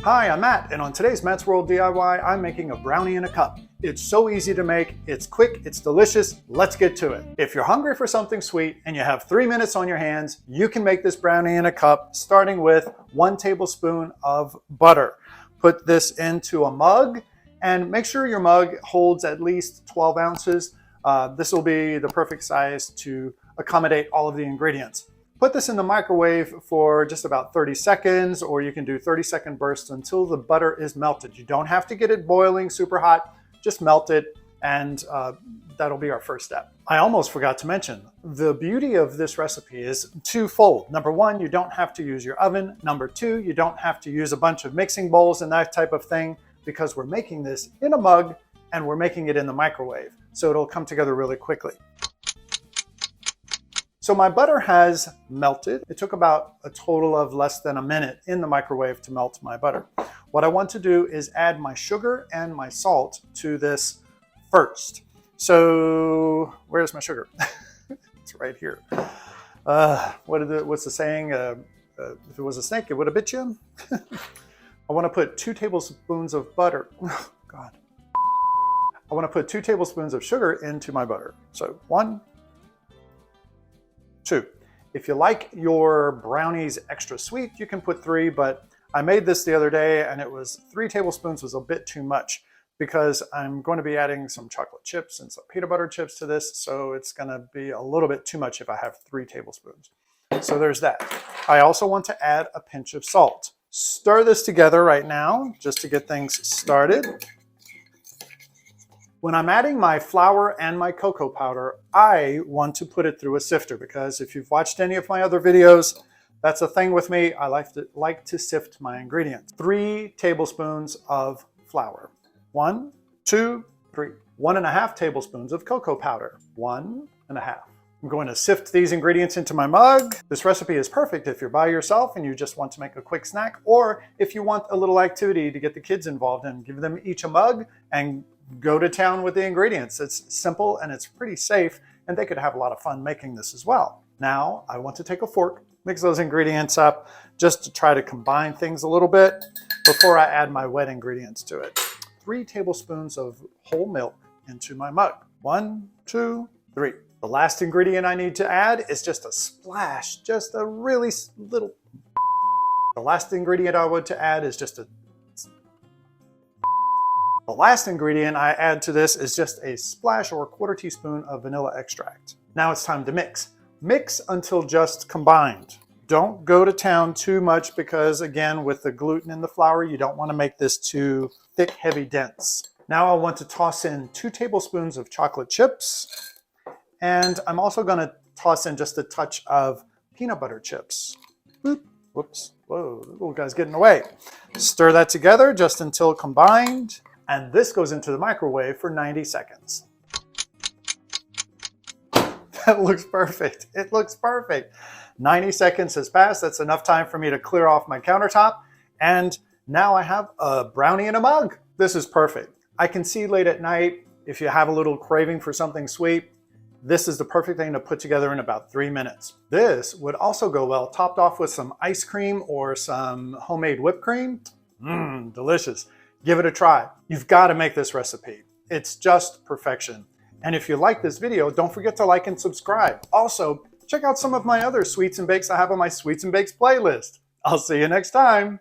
Hi, I'm Matt, and on today's Matt's World DIY, I'm making a brownie in a cup. It's so easy to make, it's quick, it's delicious, let's get to it. If you're hungry for something sweet and you have 3 minutes on your hands, you can make this brownie in a cup, starting with 1 tablespoon of butter. Put this into a mug, and make sure your mug holds at least 12 ounces. This will be the perfect size to accommodate all of the ingredients. Put this in the microwave for just about 30 seconds, or you can do 30-second bursts until the butter is melted. You don't have to get it boiling super hot, just melt it, and that'll be our first step. I almost forgot to mention, the beauty of this recipe is twofold. Number one, you don't have to use your oven. Number two, you don't have to use a bunch of mixing bowls and that type of thing, because we're making this in a mug and we're making it in the microwave. So it'll come together really quickly. So my butter has melted. It took about a total of less than a minute in the microwave to melt my butter. What I want to do is add my sugar and my salt to this first. So where's my sugar? It's right here. What's the saying? If it was a snake, it would have bit you. I want to put 2 tablespoons of butter. Oh, God. I want to put 2 tablespoons of sugar into my butter. So 1, 2. If you like your brownies extra sweet, you can put 3, but I made this the other day and it was 3 tablespoons was a bit too much because I'm going to be adding some chocolate chips and some peanut butter chips to this, so it's going to be a little bit too much if I have 3 tablespoons. So there's that. I also want to add a pinch of salt. Stir this together right now just to get things started. When I'm adding my flour and my cocoa powder, I want to put it through a sifter, because if you've watched any of my other videos, that's a thing with me. I like to sift my ingredients. 3 tablespoons of flour. 1, 2, 3. 1.5 tablespoons of cocoa powder. 1.5. I'm going to sift these ingredients into my mug. This recipe is perfect if you're by yourself and you just want to make a quick snack, or if you want a little activity to get the kids involved and give them each a mug and go to town with the ingredients. It's simple and it's pretty safe, and they could have a lot of fun making this as well. Now I want to take a fork, mix those ingredients up just to try to combine things a little bit before I add my wet ingredients to it. 3 tablespoons of whole milk into my mug. 1, 2, 3. The last ingredient I need to add is just a splash, just a really little. The last ingredient I want to add is just a The last ingredient I add to this is just a splash or a 1/4 teaspoon of vanilla extract. Now it's time to mix. Mix until just combined. Don't go to town too much because, again, with the gluten in the flour, you don't want to make this too thick, heavy, dense. Now I want to toss in 2 tablespoons of chocolate chips, and I'm also going to toss in just a touch of peanut butter chips. Boop. Whoops. Whoa, the little guy's getting away. Stir that together just until combined. And this goes into the microwave for 90 seconds. That looks perfect. It looks perfect. 90 seconds has passed. That's enough time for me to clear off my countertop. And now I have a brownie in a mug. This is perfect. I can see late at night, if you have a little craving for something sweet, this is the perfect thing to put together in about 3 minutes. This would also go well topped off with some ice cream or some homemade whipped cream. Mmm, delicious. Give it a try. You've got to make this recipe. It's just perfection. And if you like this video, don't forget to like and subscribe. Also, check out some of my other sweets and bakes I have on my Sweets and Bakes playlist. I'll see you next time.